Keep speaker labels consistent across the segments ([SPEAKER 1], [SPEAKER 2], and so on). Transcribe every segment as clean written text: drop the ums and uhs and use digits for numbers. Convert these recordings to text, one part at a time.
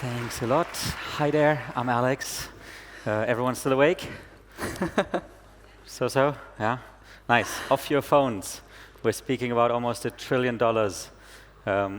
[SPEAKER 1] Thanks a lot. Hi there, I'm Alex. Everyone still awake? So? Yeah? Nice. Off your phones. We're speaking about almost $1 trillion,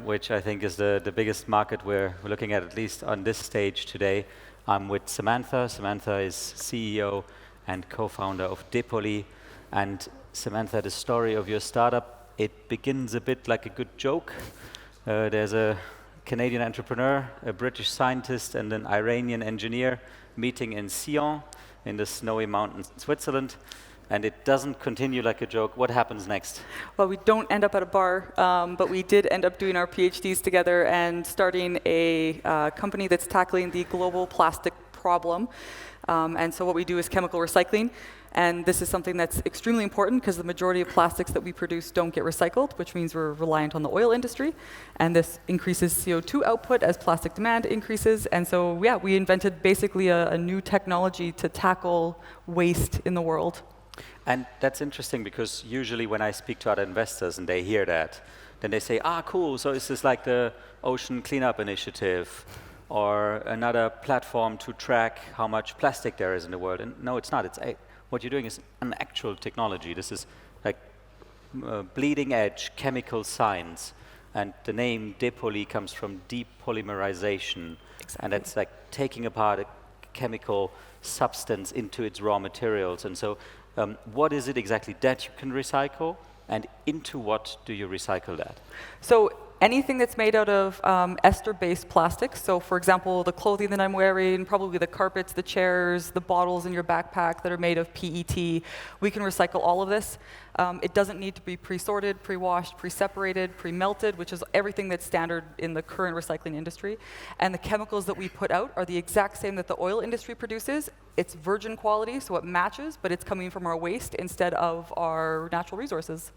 [SPEAKER 1] which I think is the biggest market we're looking at least on this stage today. I'm with Samantha. Samantha is CEO and co-founder of Depoly. And Samantha, the story of your startup, it begins a bit like a good joke. There's a Canadian entrepreneur, a British scientist, and an Iranian engineer meeting in Sion in the snowy mountains in Switzerland. And it doesn't continue like a joke. What happens next?
[SPEAKER 2] Well, we don't end up at a bar, but we did end up doing our PhDs together and starting a company that's tackling the global plastic problem. And so what we do is chemical recycling. And this is something that's extremely important because the majority of plastics that we produce don't get recycled, which means we're reliant on the oil industry. And this increases CO2 output as plastic demand increases. And so, yeah, we invented basically a new technology to tackle waste in the world.
[SPEAKER 1] And that's interesting because usually when I speak to other investors and they hear that, then they say, cool, so is this like the Ocean Cleanup Initiative or another platform to track how much plastic there is in the world? And no, it's not. What you're doing is an actual technology. This is like bleeding edge chemical science. And the name Depoly comes from depolymerization.
[SPEAKER 2] Exactly.
[SPEAKER 1] And that's like taking apart a chemical substance into its raw materials. And so what is it exactly that you can recycle? And into what do you recycle that?
[SPEAKER 2] So anything that's made out of ester-based plastics, so for example, the clothing that I'm wearing, probably the carpets, the chairs, the bottles in your backpack that are made of PET, we can recycle all of this. It doesn't need to be pre-sorted, pre-washed, pre-separated, pre-melted, which is everything that's standard in the current recycling industry. And the chemicals that we put out are the exact same that the oil industry produces. It's virgin quality, so it matches, but it's coming from our waste instead of our natural resources.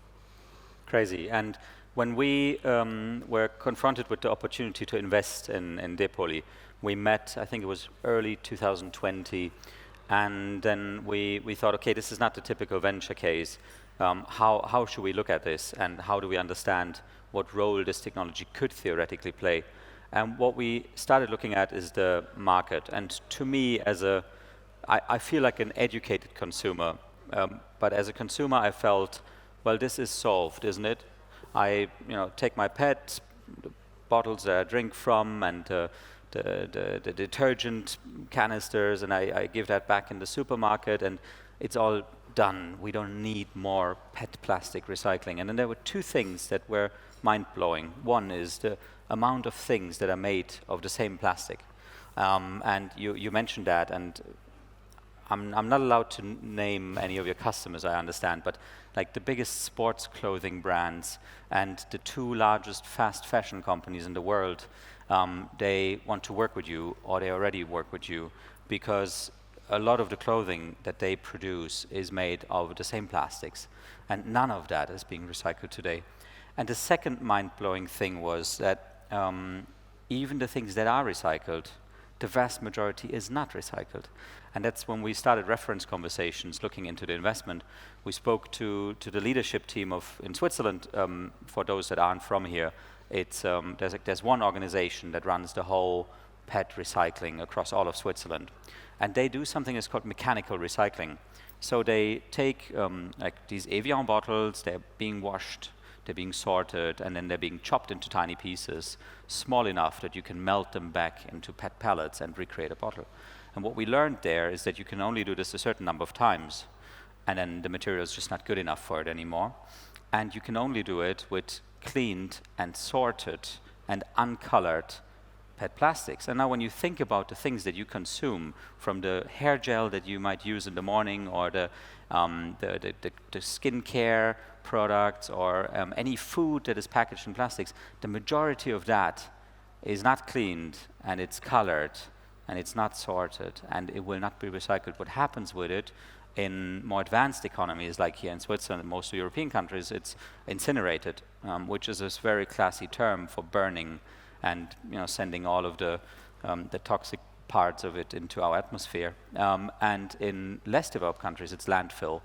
[SPEAKER 1] Crazy. And when we were confronted with the opportunity to invest in Depoly, we met, I think it was early 2020, and then we thought, okay, this is not the typical venture case. How should we look at this, and how do we understand what role this technology could theoretically play? And what we started looking at is the market. And to me, I feel like an educated consumer, but as a consumer, I felt, well, this is solved, isn't it? I take my pet, the bottles that I drink from, and the detergent canisters, and I give that back in the supermarket, and it's all done. We don't need more PET plastic recycling. And then there were two things that were mind-blowing. One is the amount of things that are made of the same plastic. And you mentioned that, and I'm not allowed to name any of your customers, I understand, but like the biggest sports clothing brands and the two largest fast fashion companies in the world, they want to work with you, or they already work with you, because a lot of the clothing that they produce is made of the same plastics, and none of that is being recycled today. And the second mind-blowing thing was that even the things that are recycled, the vast majority is not recycled. And that's when we started reference conversations looking into the investment. We spoke to the leadership team in Switzerland. For those that aren't from here, there's one organization that runs the whole PET recycling across all of Switzerland. And they do something that's called mechanical recycling. So they take like these Evian bottles, they're being washed, they're being sorted, and then they're being chopped into tiny pieces, small enough that you can melt them back into PET pellets and recreate a bottle. And what we learned there is that you can only do this a certain number of times, and then the material is just not good enough for it anymore. And you can only do it with cleaned and sorted and uncolored PET plastics. And now when you think about the things that you consume, from the hair gel that you might use in the morning, or the skincare products, or any food that is packaged in plastics, the majority of that is not cleaned, and it's colored, and it's not sorted, and it will not be recycled. What happens with it in more advanced economies, like here in Switzerland and most European countries, it's incinerated, which is this very classy term for burning and sending all of the toxic parts of it into our atmosphere. And in less developed countries, it's landfill.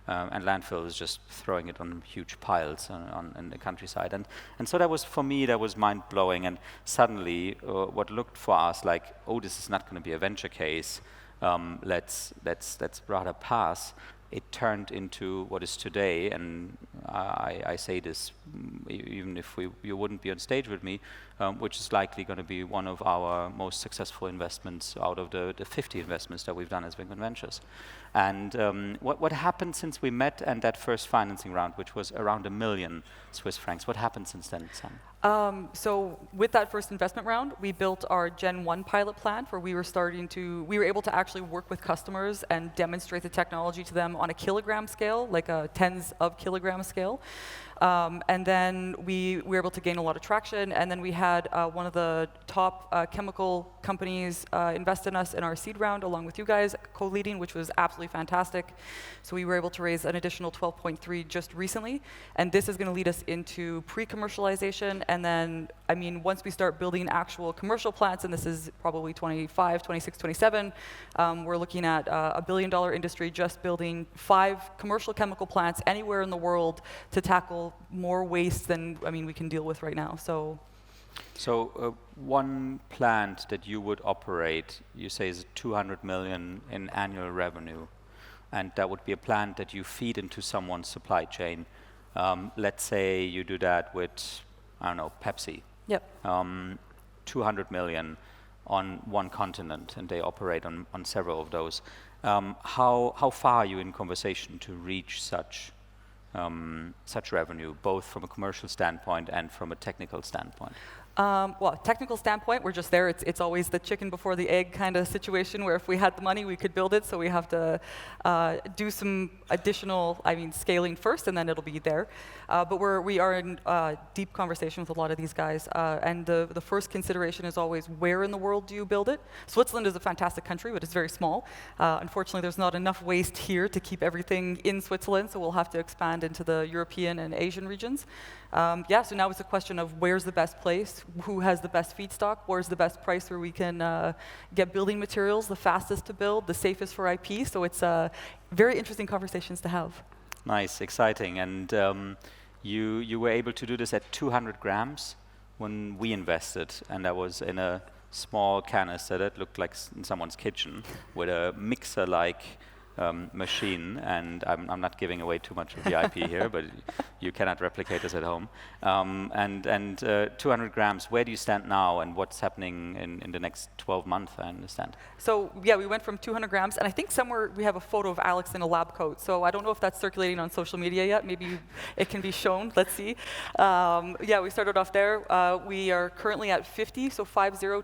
[SPEAKER 1] and landfill is just throwing it on huge piles in the countryside. And so that was, for me, that was mind-blowing. And suddenly, what looked for us like, oh, this is not going to be a venture case, let's rather pass, it turned into what is today, and I say this even if you wouldn't be on stage with me, which is likely going to be one of our most successful investments out of the 50 investments that we've done as Wingman Ventures. And what happened since we met and that first financing round, which was around £1 million Swiss francs, what happened since then, Sam?
[SPEAKER 2] So with that first investment round, we built our Gen 1 pilot plant where we were able to actually work with customers and demonstrate the technology to them on a kilogram scale, like a tens of kilogram scale. And then we were able to gain a lot of traction, and then we had one of the top chemical companies invest in us in our seed round along with you guys, co-leading, which was absolutely fantastic. So we were able to raise an additional 12.3 just recently, and this is going to lead us into pre-commercialization, and then, I mean, once we start building actual commercial plants, and this is probably 25, 26, 27, we're looking at a $1 billion industry just building 5 commercial chemical plants anywhere in the world to tackle more waste than, I mean, we can deal with right now. So one plant that you would operate, you say, is 200 million in annual revenue, and that would be a plant that you feed into someone's supply chain. Let's say you do that with, I don't know, Pepsi. Yep.
[SPEAKER 1] 200 million on one continent, and they operate on several of those. How far are you in conversation to reach such revenue, both from a commercial standpoint and from a technical standpoint?
[SPEAKER 2] Well, technical standpoint, we're just there. It's always the chicken before the egg kind of situation where if we had the money, we could build it. So we have to do some additional, scaling first, and then it'll be there. But we are in deep conversation with a lot of these guys. And the first consideration is always, where in the world do you build it? Switzerland is a fantastic country, but it's very small. Unfortunately, there's not enough waste here to keep everything in Switzerland, so we'll have to expand into the European and Asian regions. So now it's a question of where's the best place, who has the best feedstock, where's the best price where we can get building materials, the fastest to build, the safest for IP. So it's very interesting conversations to have.
[SPEAKER 1] Nice, exciting. And you were able to do this at 200 grams when we invested, and that was in a small canister that looked like in someone's kitchen with a mixer-like machine, and I'm not giving away too much of the IP here, but you cannot replicate this at home. And 200 grams, where do you stand now, and what's happening in the next 12 months, I understand? So
[SPEAKER 2] yeah, we went from 200 grams, and I think somewhere we have a photo of Alex in a lab coat, so I don't know if that's circulating on social media yet. Maybe it can be shown. Let's see. We started off there. We are currently at 50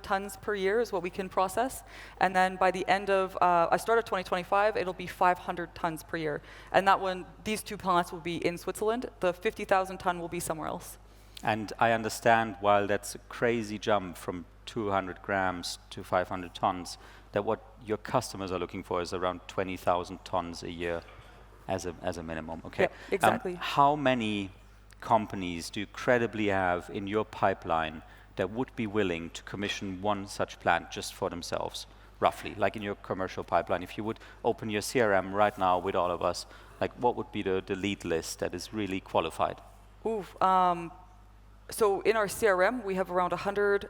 [SPEAKER 2] tons per year is what we can process, and then by the end of, I started 2025, it'll be 500 tons per year. And that one, these 2 plants will be in Switzerland. The 50,000 ton will be somewhere else.
[SPEAKER 1] And I understand, while that's a crazy jump from 200 grams to 500 tons, that what your customers are looking for is around 20,000 tons a year as a minimum. Okay.
[SPEAKER 2] Yeah, exactly.
[SPEAKER 1] How many companies do you credibly have in your pipeline that would be willing to commission one such plant just for themselves? Roughly, like in your commercial pipeline, if you would open your CRM right now with all of us, like what would be the lead list that is really qualified?
[SPEAKER 2] So in our CRM, we have around 100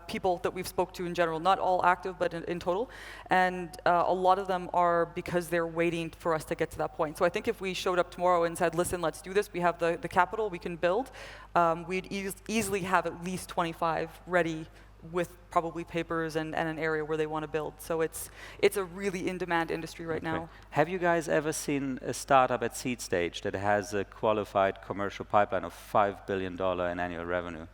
[SPEAKER 2] people that we've spoke to in general, not all active, but in total. And a lot of them are because they're waiting for us to get to that point. So I think if we showed up tomorrow and said, listen, let's do this, we have the capital, we can build, we'd easily have at least 25 ready with probably papers and an area where they want to build. So it's a really in-demand industry right now.
[SPEAKER 1] Have you guys ever seen a startup at seed stage that has a qualified commercial pipeline of $5 billion in annual revenue?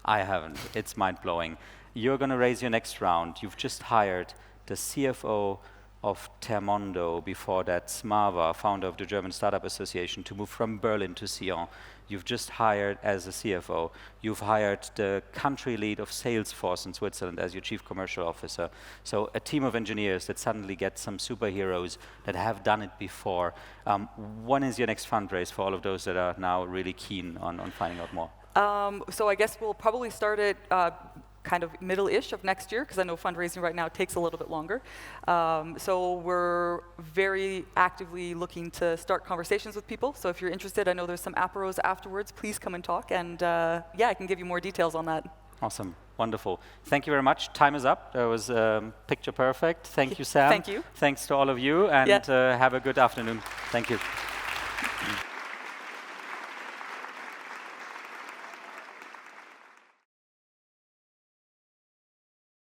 [SPEAKER 1] I haven't. It's mind-blowing. You're going to raise your next round. You've just hired the CFO of Termondo, before that Smava, founder of the German Startup Association, to move from Berlin to Sion. You've just hired as a CFO. You've hired the country lead of Salesforce in Switzerland as your chief commercial officer. So a team of engineers that suddenly get some superheroes that have done it before. When is your next fundraise for all of those that are now really keen on finding out more?
[SPEAKER 2] So I guess we'll probably start it kind of middle-ish of next year, because I know fundraising right now takes a little bit longer. So we're very actively looking to start conversations with people. So if you're interested, I know there's some aperos afterwards. Please come and talk, and yeah, I can give you more details on that.
[SPEAKER 1] Awesome. Wonderful. Thank you very much. Time is up. That was picture perfect. Thank you, Sam.
[SPEAKER 2] Thank you.
[SPEAKER 1] Thanks to all of you, and have a good afternoon. Thank you.